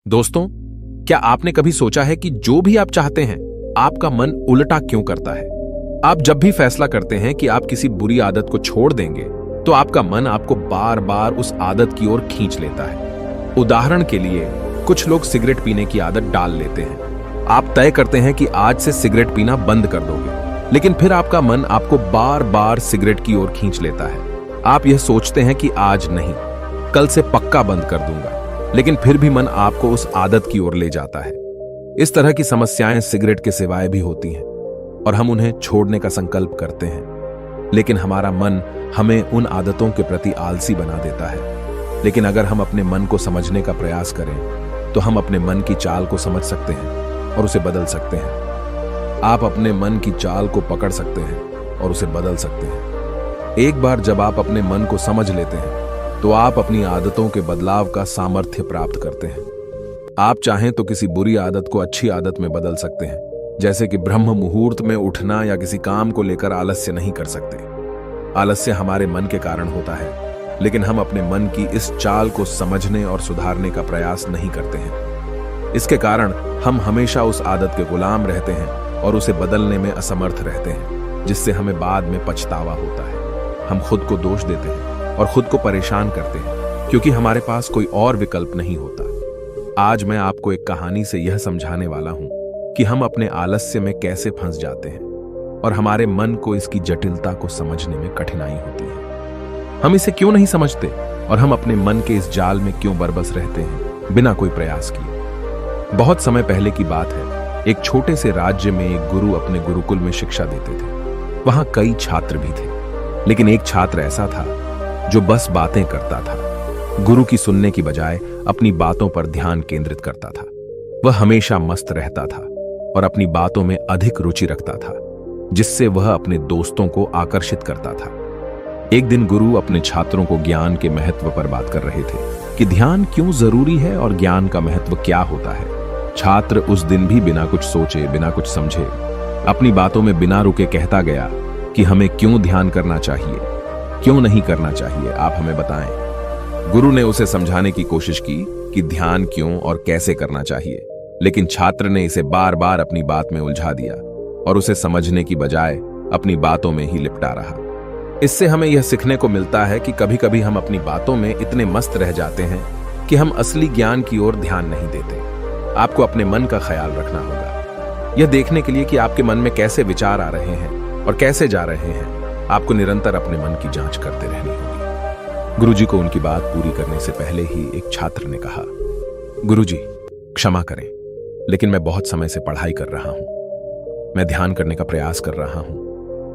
दोस्तों, क्या आपने कभी सोचा है कि जो भी आप चाहते हैं आपका मन उल्टा क्यों करता है? आप जब भी फैसला करते हैं कि आप किसी बुरी आदत को छोड़ देंगे तो आपका मन आपको बार बार उस आदत की ओर खींच लेता है। उदाहरण के लिए, कुछ लोग सिगरेट पीने की आदत डाल लेते हैं। आप तय करते हैं कि आज से सिगरेट पीना बंद कर दोगे, लेकिन फिर आपका मन आपको बार बार सिगरेट की ओर खींच लेता है। आप यह सोचते हैं कि आज नहीं, कल से पक्का बंद कर दूंगा, लेकिन फिर भी मन आपको उस आदत की ओर ले जाता है। इस तरह की समस्याएं सिगरेट के सिवाय भी होती हैं और हम उन्हें छोड़ने का संकल्प करते हैं, लेकिन हमारा मन हमें उन आदतों के प्रति आलसी बना देता है। लेकिन अगर हम अपने मन को समझने का प्रयास करें तो हम अपने मन की चाल को समझ सकते हैं और उसे बदल सकते हैं। आप अपने मन की चाल को पकड़ सकते हैं और उसे बदल सकते हैं। एक बार जब आप अपने मन को समझ लेते हैं तो आप अपनी आदतों के बदलाव का सामर्थ्य प्राप्त करते हैं। आप चाहें तो किसी बुरी आदत को अच्छी आदत में बदल सकते हैं, जैसे कि ब्रह्म मुहूर्त में उठना, या किसी काम को लेकर आलस्य नहीं कर सकते। आलस्य हमारे मन के कारण होता है, लेकिन हम अपने मन की इस चाल को समझने और सुधारने का प्रयास नहीं करते हैं। इसके कारण हम हमेशा उस आदत के गुलाम रहते हैं और उसे बदलने में असमर्थ रहते हैं, जिससे हमें बाद में पछतावा होता है। हम खुद को दोष देते हैं और खुद को परेशान करते हैं, क्योंकि हमारे पास कोई और विकल्प नहीं होता। आज मैं आपको एक कहानी से यह समझाने वाला हूं कि हम अपने आलस्य में कैसे फंस जाते हैं और हमारे मन को इसकी जटिलता को समझने में कठिनाई होती है। हम इसे क्यों नहीं समझते और हम अपने मन के इस जाल में क्यों बरबस रहते हैं बिना कोई प्रयास किए। बहुत समय पहले की बात है। एक छोटे से राज्य में एक गुरु अपने गुरुकुल में शिक्षा देते थे। वहां कई छात्र भी थे, लेकिन एक छात्र ऐसा था जो बस बातें करता था। गुरु की सुनने की बजाय अपनी बातों पर ध्यान केंद्रित करता था। वह हमेशा मस्त रहता था और अपनी बातों में अधिक रुचि रखता था, जिससे वह अपने दोस्तों को आकर्षित करता था। एक दिन गुरु अपने छात्रों को ज्ञान के महत्व पर बात कर रहे थे कि ध्यान क्यों जरूरी है और ज्ञान का महत्व क्या होता है। छात्र उस दिन भी बिना कुछ सोचे, बिना कुछ समझे, अपनी बातों में बिना रुके कहता गया कि हमें क्यों ध्यान करना चाहिए, क्यों नहीं करना चाहिए, आप हमें बताएं। गुरु ने उसे समझाने की कोशिश की कि ध्यान क्यों और कैसे करना चाहिए, लेकिन छात्र ने इसे बार बार अपनी बात में उलझा दिया और उसे समझने की बजाय अपनी बातों में ही लिपटा रहा। इससे हमें यह सीखने को मिलता है कि कभी कभी हम अपनी बातों में इतने मस्त रह जाते हैं कि हम असली ज्ञान की ओर ध्यान नहीं देते। आपको अपने मन का ख्याल रखना होगा। यह देखने के लिए कि आपके मन में कैसे विचार आ रहे हैं और कैसे जा रहे हैं, आपको निरंतर अपने मन की जांच करते रहनी होगी। गुरुजी को उनकी बात पूरी करने से पहले ही एक छात्र ने कहा, गुरुजी, क्षमा करें, लेकिन मैं बहुत समय से पढ़ाई कर रहा हूं। मैं ध्यान करने का प्रयास कर रहा हूं,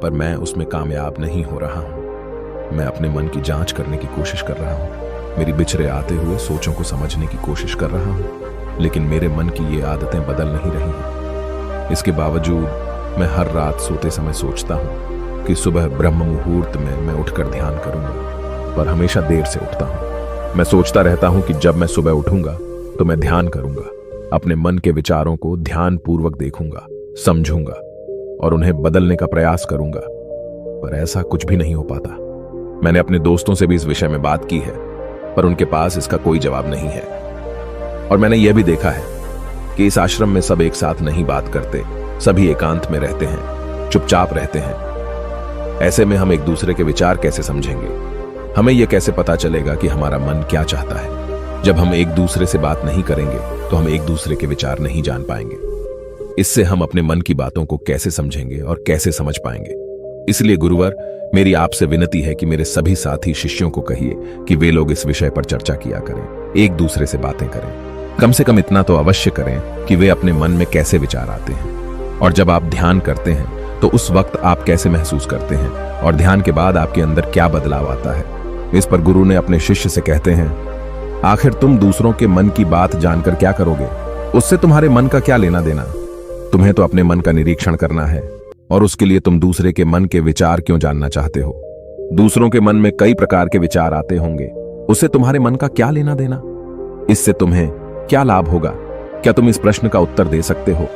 पर मैं उसमें कामयाब नहीं हो रहा हूं। मैं अपने मन की जांच करने की कोशिश कर रहा हूं, मेरी बिछड़े आते हुए सोचों को समझने की कोशिश कर रहा हूं, लेकिन मेरे मन की ये आदतें बदल नहीं रही हैं। इसके बावजूद मैं हर रात सोते समय सोचता हूं कि सुबह ब्रह्म मुहूर्त में मैं उठकर ध्यान करूंगा, पर हमेशा देर से उठता हूं। मैं सोचता रहता हूं कि जब मैं सुबह उठूंगा तो मैं ध्यान करूंगा, अपने मन के विचारों को ध्यान पूर्वक देखूंगा, समझूंगा और उन्हें बदलने का प्रयास करूंगा, पर ऐसा कुछ भी नहीं हो पाता। मैंने अपने दोस्तों से भी इस विषय में बात की है, पर उनके पास इसका कोई जवाब नहीं है। और मैंने यह भी देखा है कि इस आश्रम में सब एक साथ नहीं बात करते, सभी एकांत में रहते हैं, चुपचाप रहते हैं। ऐसे में हम एक दूसरे के विचार कैसे समझेंगे? हमें यह कैसे पता चलेगा कि हमारा मन क्या चाहता है? जब हम एक दूसरे से बात नहीं करेंगे तो हम एक दूसरे के विचार नहीं जान पाएंगे। इससे हम अपने मन की बातों को कैसे समझेंगे और कैसे समझ पाएंगे? इसलिए गुरुवर, मेरी आपसे विनती है कि मेरे सभी साथी शिष्यों को कहिए कि वे लोग इस विषय पर चर्चा किया करें, एक दूसरे से बातें करें। कम से कम इतना तो अवश्य करें कि वे अपने मन में कैसे विचार आते हैं, और जब आप ध्यान करते हैं तो उस वक्त आप कैसे महसूस करते हैं, और ध्यान के बाद आपके अंदर क्या बदलाव आता है। इस पर गुरु ने अपने शिष्य से कहते हैं, आखिर तुम दूसरों के मन की बात जानकर क्या करोगे? उससे तुम्हारे मन का क्या लेना देना? तुम्हें तो अपने मन का निरीक्षण करना है, और उसके लिए तुम दूसरे के मन के विचार क्यों जानना चाहते हो? दूसरों के मन में कई प्रकार के विचार आते होंगे, उससे तुम्हारे मन का क्या लेना देना? इससे तुम्हें क्या लाभ होगा? क्या तुम इस प्रश्न का उत्तर दे सकते हो?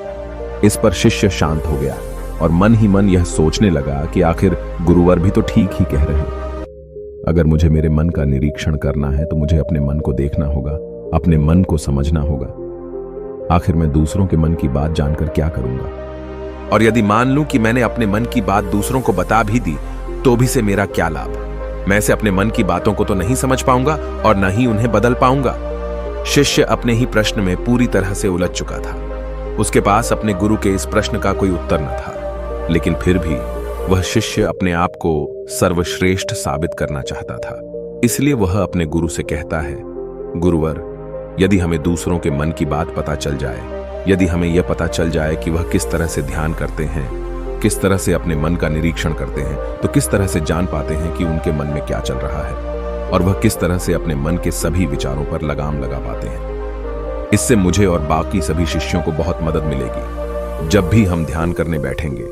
इस पर शिष्य शांत हो गया और मन ही मन यह सोचने लगा कि आखिर गुरुवर भी तो ठीक ही कह रहे हैं। अगर मुझे मेरे मन का निरीक्षण करना है तो मुझे अपने मन को देखना होगा, अपने मन को समझना होगा, आखिर मैं दूसरों के मन की बात जानकर क्या करूंगा? और यदि मान लूं कि मैंने अपने मन की बात दूसरों को बता भी दी तो भी से मेरा क्या लाभ? मैं से अपने मन की बातों को तो नहीं समझ पाऊंगा और न ही उन्हें बदल पाऊंगा। शिष्य अपने ही प्रश्न में पूरी तरह से उलझ चुका था। उसके पास अपने गुरु के इस प्रश्न का कोई उत्तर न था, लेकिन फिर भी वह शिष्य अपने आप को सर्वश्रेष्ठ साबित करना चाहता था। इसलिए वह अपने गुरु से कहता है, गुरुवर, यदि हमें दूसरों के मन की बात पता चल जाए, यदि हमें यह पता चल जाए कि वह किस तरह से ध्यान करते हैं, किस तरह से अपने मन का निरीक्षण करते हैं, तो किस तरह से जान पाते हैं कि उनके मन में क्या चल रहा है और वह किस तरह से अपने मन के सभी विचारों पर लगाम लगा पाते हैं। इससे मुझे और बाकी सभी शिष्यों को बहुत मदद मिलेगी। जब भी हम ध्यान करने बैठेंगे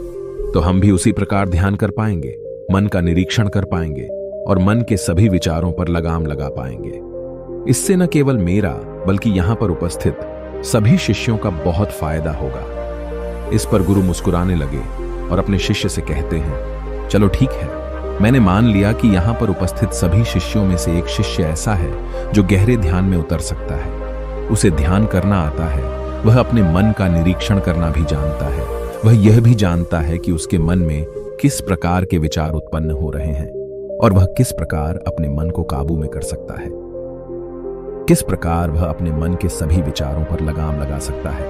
तो हम भी उसी प्रकार ध्यान कर पाएंगे, मन का निरीक्षण कर पाएंगे और मन के सभी विचारों पर लगाम लगा पाएंगे। इससे न केवल मेरा बल्कि यहां पर उपस्थित सभी शिष्यों का बहुत फायदा होगा। इस पर गुरु मुस्कुराने लगे और अपने शिष्य से कहते हैं, चलो ठीक है, मैंने मान लिया कि यहां पर उपस्थित सभी शिष्यों में से एक शिष्य ऐसा है जो गहरे ध्यान में उतर सकता है। उसे ध्यान करना आता है, वह अपने मन का निरीक्षण करना भी जानता है, वह यह भी जानता है कि उसके मन में किस प्रकार के विचार उत्पन्न हो रहे हैं और वह किस प्रकार अपने मन को काबू में कर सकता है, किस प्रकार वह अपने मन के सभी विचारों पर लगाम लगा सकता है।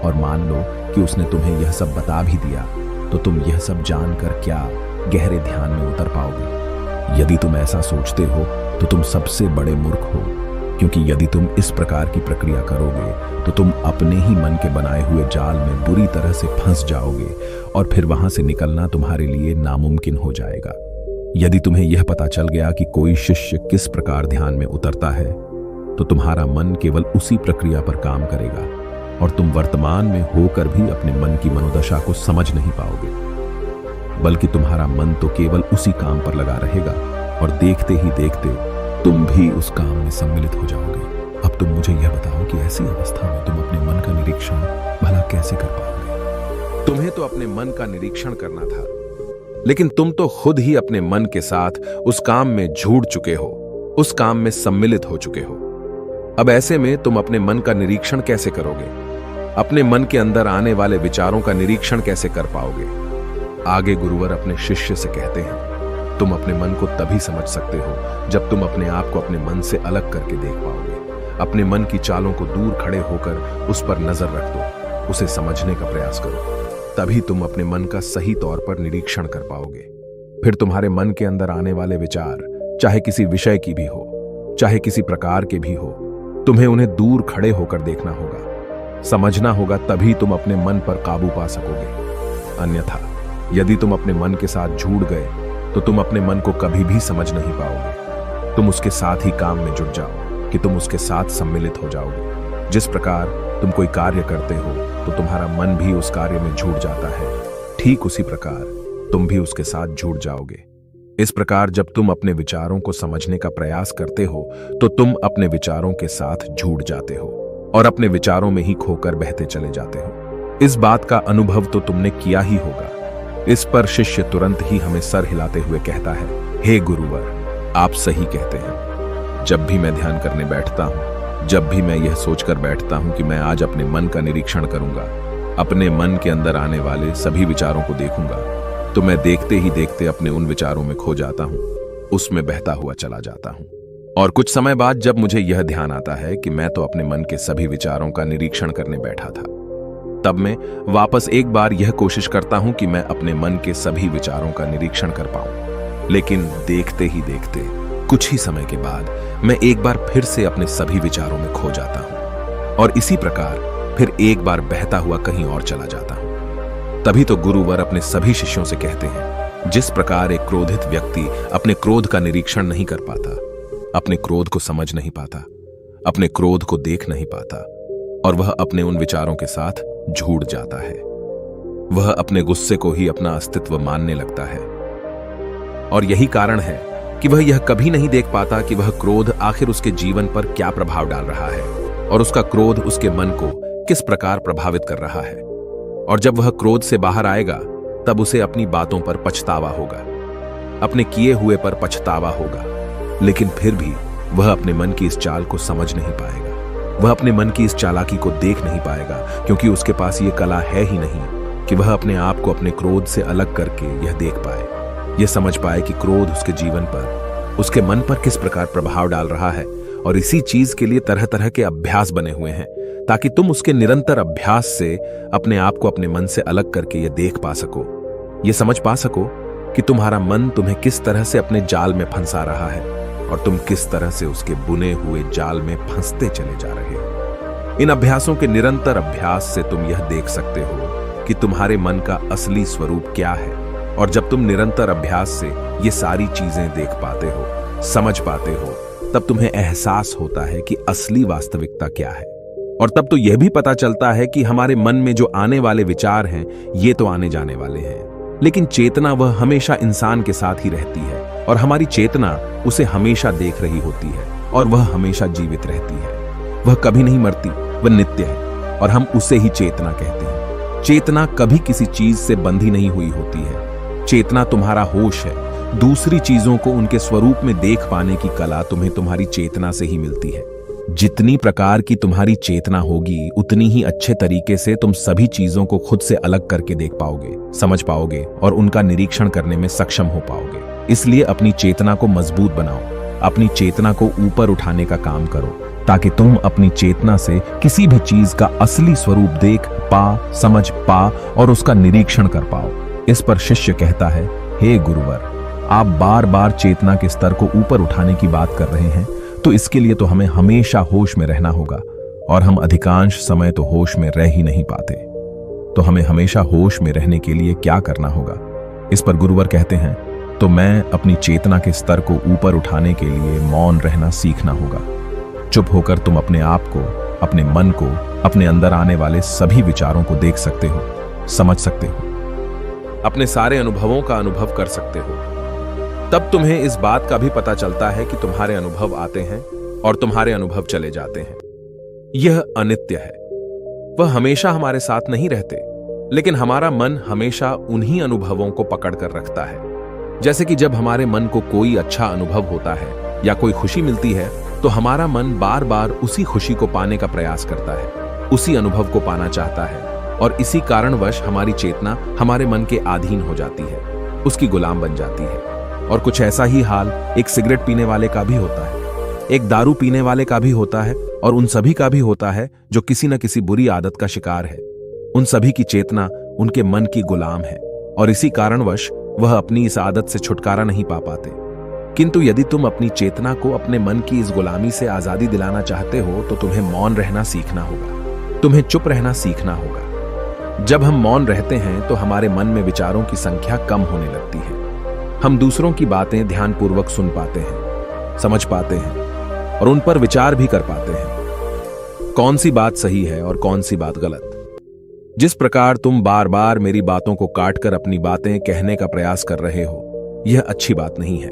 और मान लो कि उसने तुम्हें यह सब बता भी दिया तो तुम यह सब जानकर क्या गहरे ध्यान में उतर पाओगे? यदि तुम ऐसा सोचते हो तो तुम सबसे बड़े मूर्ख हो, क्योंकि यदि तुम इस प्रकार की प्रक्रिया करोगे तो तुम अपने ही मन के बनाए हुए जाल में बुरी तरह से फंस जाओगे और फिर वहां से निकलना तुम्हारे लिए नामुमकिन हो जाएगा। यदि तुम्हें यह पता चल गया कि कोई शिष्य किस प्रकार ध्यान में उतरता है तो तुम्हारा मन केवल उसी प्रक्रिया पर काम करेगा और तुम वर्तमान में होकर भी अपने मन की मनोदशा को समझ नहीं पाओगे, बल्कि तुम्हारा मन तो केवल उसी काम पर लगा रहेगा और देखते ही देखते तुम भी उस काम में सम्मिलित हो जाओगे। अब तुम मुझे यह बताओ कि ऐसी अवस्था में तुम अपने मन का निरीक्षण भला कैसे कर पाओगे? तुम्हें तो अपने मन का निरीक्षण करना था, लेकिन तुम तो खुद ही अपने मन के साथ उस काम में जुड़ चुके हो, उस काम में सम्मिलित हो चुके हो। अब ऐसे में तुम अपने मन का निरीक्षण कैसे करोगे? अपने मन के अंदर आने वाले विचारों का निरीक्षण कैसे कर पाओगे? आगे गुरुवर अपने शिष्य से कहते हैं, तुम अपने मन को तभी समझ सकते हो जब तुम अपने आप को अपने मन से अलग करके देख पाओगे। अपने मन की चालों को दूर खड़े होकर उस पर नजर रख दो, उसे समझने का प्रयास करो, तभी तुम अपने मन का सही तौर पर निरीक्षण कर पाओगे। फिर तुम्हारे मन के अंदर आने वाले विचार चाहे किसी विषय की भी हो, चाहे किसी प्रकार के भी हो, तुम्हें उन्हें दूर खड़े होकर देखना होगा, समझना होगा, तभी तुम अपने मन पर काबू पा सकोगे। अन्यथा यदि तुम अपने मन के साथ जुड़ गए तो तुम अपने मन को कभी भी समझ नहीं पाओगे। तुम उसके साथ ही काम में जुट जाओ कि तुम उसके साथ सम्मिलित हो जाओगे। जिस प्रकार तुम कोई कार्य करते हो तो तुम्हारा मन भी उस कार्य में जुड़ जाता है, ठीक उसी प्रकार तुम भी उसके साथ जुड़ जाओगे। इस प्रकार जब तुम अपने विचारों को समझने का प्रयास करते हो तो तुम अपने विचारों के साथ जुड़ जाते हो और अपने विचारों में ही खोकर बहते चले जाते हो। इस बात का अनुभव तो तुमने किया ही होगा। इस पर शिष्य तुरंत ही हमें सर हिलाते हुए कहता है, हे गुरुवर, आप सही कहते हैं। जब भी मैं ध्यान करने बैठता हूं, जब भी मैं यह सोचकर बैठता हूं कि मैं आज अपने मन का निरीक्षण करूंगा, अपने मन के अंदर आने वाले सभी विचारों को देखूंगा, तो मैं देखते ही देखते अपने उन विचारों में खो जाता हूं, उसमें बहता हुआ चला जाता हूं। और कुछ समय बाद जब मुझे यह ध्यान आता है कि मैं तो अपने मन के सभी विचारों का निरीक्षण करने बैठा था, तब मैं वापस एक बार यह कोशिश करता हूं कि मैं अपने मन के सभी विचारों का निरीक्षण कर पाऊं। लेकिन देखते ही देखते कुछ ही समय के बाद मैं एक बार फिर से अपने सभी विचारों में खो जाता हूं और इसी प्रकार फिर एक बार बहता हुआ कहीं और चला जाता हूं। तभी तो गुरुवर अपने सभी शिष्यों से कहते हैं, जिस प्रकार एक क्रोधित व्यक्ति अपने क्रोध का निरीक्षण नहीं कर पाता, अपने क्रोध को समझ नहीं पाता, अपने क्रोध को देख नहीं पाता और वह अपने उन विचारों के साथ जुड़ जाता है, वह अपने गुस्से को ही अपना अस्तित्व मानने लगता है। और यही कारण है कि वह यह कभी नहीं देख पाता कि वह क्रोध आखिर उसके जीवन पर क्या प्रभाव डाल रहा है और उसका क्रोध उसके मन को किस प्रकार प्रभावित कर रहा है। और जब वह क्रोध से बाहर आएगा तब उसे अपनी बातों पर पछतावा होगा, अपने किए हुए पर पछतावा होगा, लेकिन फिर भी वह अपने मन की इस चाल को समझ नहीं पाएगा। वह अपने मन की इस चालाकी को देख नहीं पाएगा, क्योंकि उसके पास ये कला है ही नहीं कि वह अपने आप को अपने क्रोध से अलग करके यह देख पाए, यह समझ पाए कि क्रोध उसके जीवन पर, उसके मन पर किस प्रकार प्रभाव डाल रहा है। और इसी चीज के लिए तरह तरह के अभ्यास बने हुए हैं, ताकि तुम उसके निरंतर अभ्यास से अपने आप को अपने मन से अलग करके यह देख पा सको, यह समझ पा सको कि तुम्हारा मन तुम्हें किस तरह से अपने जाल में फंसा रहा है और तुम किस तरह से उसके बुने हुए जाल में फंसते चले जा रहे हो। इन अभ्यासों के निरंतर अभ्यास से तुम यह देख सकते हो कि तुम्हारे मन का असली स्वरूप क्या है। और जब तुम निरंतर अभ्यास से ये सारी चीजें देख पाते हो, समझ पाते हो, तब तुम्हें एहसास होता है कि असली वास्तविकता क्या है। और तब तो यह भी पता चलता है कि हमारे मन में जो आने वाले विचार हैं, ये तो आने जाने वाले हैं, लेकिन चेतना वह हमेशा इंसान के साथ ही रहती है और हमारी चेतना उसे हमेशा देख रही होती है और वह हमेशा जीवित रहती है। वह कभी नहीं मरती, वह नित्य है और हम उसे ही चेतना कहते हैं। चेतना कभी किसी चीज से बंधी नहीं हुई होती है। चेतना तुम्हारा होश है। दूसरी चीजों को उनके स्वरूप में देख पाने की कला तुम्हें तुम्हारी चेतना से ही मिलती है। जितनी प्रकार की तुम्हारी चेतना होगी, उतनी ही अच्छे तरीके से तुम सभी चीजों को खुद से अलग करके देख पाओगे, समझ पाओगे और उनका निरीक्षण करने में सक्षम हो पाओगे। इसलिए अपनी चेतना को मजबूत बनाओ, अपनी चेतना को ऊपर उठाने का काम करो, ताकि तुम अपनी चेतना से किसी भी चीज का असली स्वरूप देख पा, समझ पा और उसका निरीक्षण कर पाओ। इस पर शिष्य कहता है, हे गुरुवर, आप बार बार चेतना के स्तर को ऊपर उठाने की बात कर रहे हैं, तो इसके लिए तो हमें हमेशा होश में रहना होगा और हम अधिकांश समय तो होश में रह ही नहीं पाते। तो हमें हमेशा होश में रहने के लिए क्या करना होगा? इस पर गुरुवर कहते हैं, तो मैं अपनी चेतना के स्तर को ऊपर उठाने के लिए मौन रहना सीखना होगा। चुप होकर तुम अपने आप को, अपने मन को, अपने अंदर आने वाले सभी विचारों को देख सकते हो, समझ सकते हो, अपने सारे अनुभवों का अनुभव कर सकते हो। तब तुम्हें इस बात का भी पता चलता है कि तुम्हारे अनुभव आते हैं और तुम्हारे अनुभव चले जाते हैं। यह अनित्य है। वह हमेशा हमारे साथ नहीं रहते, लेकिन हमारा मन हमेशा उन्हीं अनुभवों को पकड़ कर रखता है। जैसे कि जब हमारे मन को कोई अच्छा अनुभव होता है या कोई खुशी मिलती है, तो हमारा मन बार बार उसी खुशी को पाने का प्रयास करता है, उसी अनुभव को पाना चाहता है और इसी कारणवश हमारी चेतना हमारे मन के अधीन हो जाती है, उसकी गुलाम बन जाती है। और कुछ ऐसा ही हाल एक सिगरेट पीने वाले का भी होता है, एक दारू पीने वाले का भी होता है और उन सभी का भी होता है जो किसी न किसी बुरी आदत का शिकार है। उन सभी की चेतना उनके मन की गुलाम है और इसी कारणवश वह अपनी इस आदत से छुटकारा नहीं पा पाते। किंतु यदि तुम अपनी चेतना को अपने मन की इस गुलामी से आजादी दिलाना चाहते हो, तो तुम्हें मौन रहना सीखना होगा, तुम्हें चुप रहना सीखना होगा। जब हम मौन रहते हैं तो हमारे मन में विचारों की संख्या कम होने लगती है। हम दूसरों की बातें ध्यानपूर्वक सुन पाते हैं, समझ पाते हैं और उन पर विचार भी कर पाते हैं। कौन सी बात सही है और कौन सी बात गलत। जिस प्रकार तुम बार बार मेरी बातों को काटकर अपनी बातें कहने का प्रयास कर रहे हो, यह अच्छी बात नहीं है।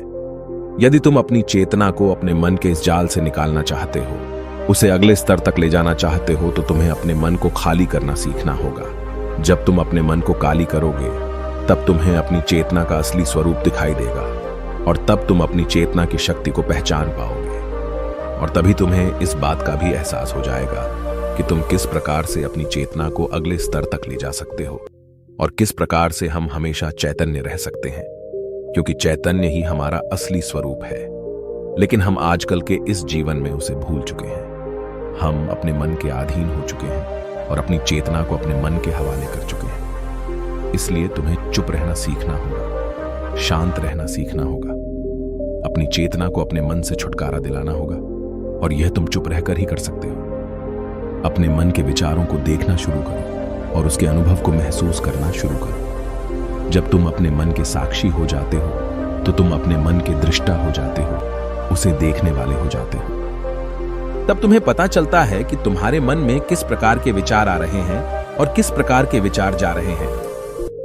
यदि तुम अपनी चेतना को अपने मन के इस जाल से निकालना चाहते हो, उसे अगले स्तर तक ले जाना चाहते हो, तो तुम्हें अपने मन को खाली करना सीखना होगा। जब तुम अपने मन को खाली करोगे, तब तुम्हें अपनी चेतना का असली स्वरूप दिखाई देगा और तब तुम अपनी चेतना की शक्ति को पहचान पाओगे। और तभी तुम्हें इस बात का भी एहसास हो जाएगा कि तुम किस प्रकार से अपनी चेतना को अगले स्तर तक ले जा सकते हो और किस प्रकार से हम हमेशा चैतन्य रह सकते हैं, क्योंकि चैतन्य ही हमारा असली स्वरूप है। लेकिन हम आजकल के इस जीवन में उसे भूल चुके हैं। हम अपने मन के अधीन हो चुके हैं और अपनी चेतना को अपने मन के हवाले कर चुके हैं। इसलिए तुम्हें चुप रहना सीखना होगा, शांत रहना सीखना होगा, अपनी चेतना को अपने मन से छुटकारा दिलाना होगा और यह तुम चुप रहकर ही कर सकते हो। अपने मन के विचारों को देखना शुरू करो और उसके अनुभव को महसूस करना शुरू करो। जब तुम अपने मन के साक्षी हो जाते हो, तो तुम अपने मन के दृष्टा हो जाते हो, उसे देखने वाले हो जाते हो। तब तुम्हें पता चलता है कि तुम्हारे मन में किस प्रकार के विचार आ रहे हैं और किस प्रकार के विचार जा रहे हैं।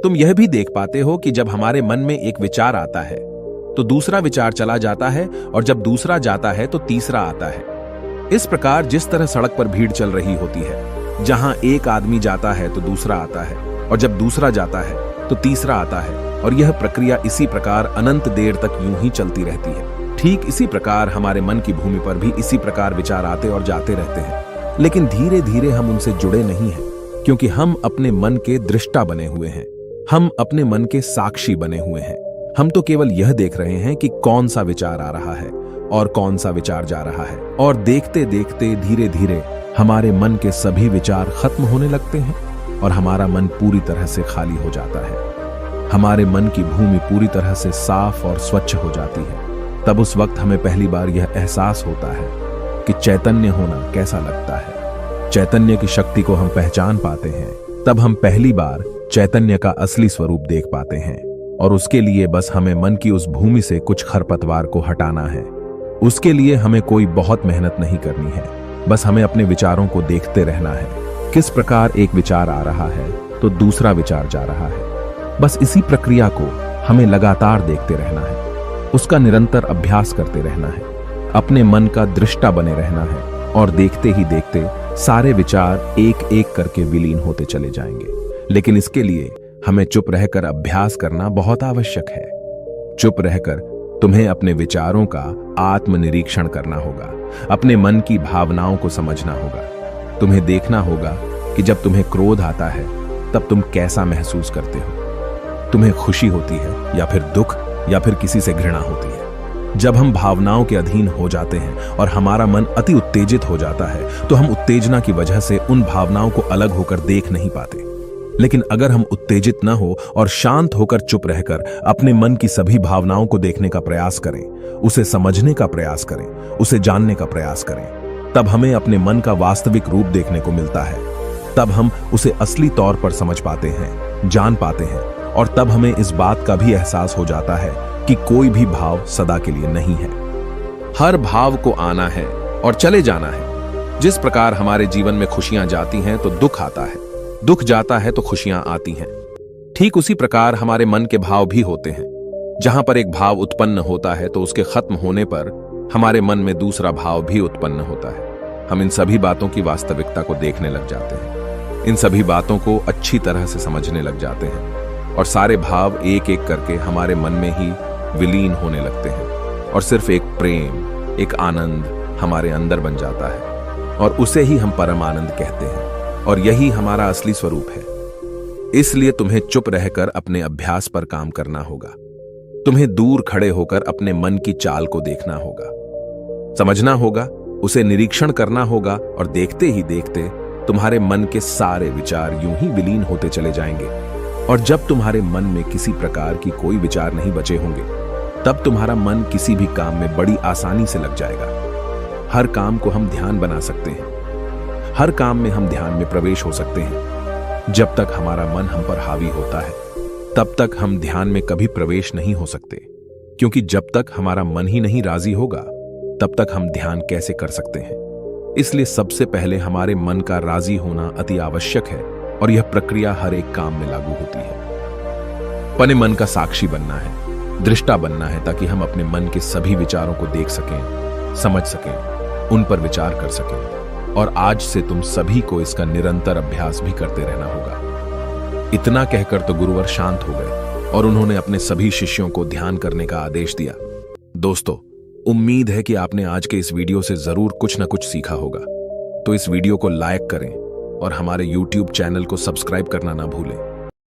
तुम यह भी देख पाते हो कि जब हमारे मन में एक विचार आता है, तो दूसरा विचार चला जाता है और जब दूसरा जाता है तो तीसरा आता है। इस प्रकार जिस तरह सड़क पर भीड़ चल रही होती है, जहां एक आदमी जाता है तो दूसरा आता है और जब दूसरा जाता है तो तीसरा आता है और यह प्रक्रिया इसी प्रकार अनंत देर तक यूं ही चलती रहती है। ठीक इसी प्रकार हमारे मन की भूमि पर भी इसी प्रकार विचार आते और जाते रहते हैं। लेकिन धीरे धीरे हम उनसे जुड़े नहीं हैं, क्योंकि हम अपने मन के दृष्टा बने हुए हैं। हम अपने मन के साक्षी बने हुए हैं। हम तो केवल यह देख रहे हैं कि कौन सा विचार आ रहा है और कौन सा विचार जा रहा है, और देखते देखते धीरे धीरे हमारे मन के सभी विचार खत्म होने लगते हैं और हमारा मन पूरी तरह से खाली हो जाता है। हमारे मन की भूमि पूरी तरह से साफ और स्वच्छ हो जाती है। तब उस वक्त हमें पहली बार यह एहसास होता है कि चैतन्य होना कैसा लगता है। चैतन्य की शक्ति को हम पहचान पाते हैं। तब हम पहली बार चैतन्य का असली स्वरूप देख पाते हैं, और उसके लिए बस हमें मन की उस भूमि से कुछ खरपतवार को हटाना है। उसके लिए हमें कोई बहुत मेहनत नहीं करनी है, बस हमें अपने विचारों को देखते रहना है। किस प्रकार एक विचार आ रहा है तो दूसरा विचार जा रहा है। बस इसी प्रक्रिया को हमें लगातार देखते रहना है, उसका निरंतर अभ्यास करते रहना है, अपने मन का दृष्टा बने रहना है, और देखते ही देखते सारे विचार एक एक करके विलीन होते चले जाएंगे। लेकिन इसके लिए हमें चुप रहकर अभ्यास करना बहुत आवश्यक है। चुप रहकर तुम्हें अपने विचारों का आत्मनिरीक्षण करना होगा, अपने मन की भावनाओं को समझना होगा। तुम्हें देखना होगा कि जब तुम्हें क्रोध आता है तब तुम कैसा महसूस करते हो। तुम्हें खुशी होती है या फिर दुख या फिर किसी से घृणा होती है। जब हम भावनाओं के अधीन हो जाते हैं और हमारा मन अति उत्तेजित हो जाता है तो हम उत्तेजना की वजह से उन भावनाओं को अलग होकर देख नहीं पाते। लेकिन अगर हम उत्तेजित न हो और शांत होकर चुप रहकर अपने मन की सभी भावनाओं को देखने का प्रयास करें, उसे समझने का प्रयास करें, उसे जानने का प्रयास करें, तब हमें अपने मन का वास्तविक रूप देखने को मिलता है। तब हम उसे असली तौर पर समझ पाते हैं, जान पाते हैं, और तब हमें इस बात का भी एहसास हो जाता है कि कोई भी भाव सदा के लिए नहीं है। हर भाव को आना है और चले जाना है। जिस प्रकार हमारे जीवन में खुशियां जाती हैं तो दुख आता है, दुख जाता है तो खुशियां आती हैं। ठीक उसी प्रकार हमारे मन के भाव भी होते हैं। जहां पर एक भाव उत्पन्न होता है तो उसके खत्म होने पर हमारे मन में दूसरा भाव भी उत्पन्न होता है। हम इन सभी बातों की वास्तविकता को देखने लग जाते हैं, इन सभी बातों को अच्छी तरह से समझने लग जाते हैं, और सारे भाव एक एक करके हमारे मन में ही विलीन होने लगते हैं, और सिर्फ एक प्रेम, एक आनंद हमारे अंदर बन जाता है, और उसे ही हम परम आनंद कहते हैं, और यही हमारा असली स्वरूप है। इसलिए तुम्हें चुप रहकर अपने अभ्यास पर काम करना होगा। तुम्हें दूर खड़े होकर अपने मन की चाल को देखना होगा, समझना होगा, उसे निरीक्षण करना होगा, और देखते ही देखते तुम्हारे मन के सारे विचार यूं ही विलीन होते चले जाएंगे। और जब तुम्हारे मन में किसी प्रकार की कोई विचार नहीं बचे होंगे, तब तुम्हारा मन किसी भी काम में बड़ी आसानी से लग जाएगा। हर काम को हम ध्यान बना सकते हैं, हर काम में हम ध्यान में प्रवेश हो सकते हैं। जब तक हमारा मन हम पर हावी होता है, तब तक हम ध्यान में कभी प्रवेश नहीं हो सकते, क्योंकि जब तक हमारा मन ही नहीं राजी होगा, तब तक हम ध्यान कैसे कर सकते हैं। इसलिए सबसे पहले हमारे मन का राजी होना अति आवश्यक है, और यह प्रक्रिया हर एक काम में लागू होती है। अपने मन का साक्षी बनना है, दृष्टा बनना है, ताकि हम अपने मन के सभी विचारों को देख सकें, समझ सकें, उन पर विचार कर सकें। और आज से तुम सभी को इसका निरंतर अभ्यास भी करते रहना होगा। इतना कहकर तो गुरुवर शांत हो गए और उन्होंने अपने सभी शिष्यों को ध्यान करने का आदेश दिया। दोस्तों, उम्मीद है कि आपने आज के इस वीडियो से जरूर कुछ न कुछ सीखा होगा। तो इस वीडियो को लाइक करें और हमारे YouTube चैनल को सब्सक्राइब करना ना भूलें।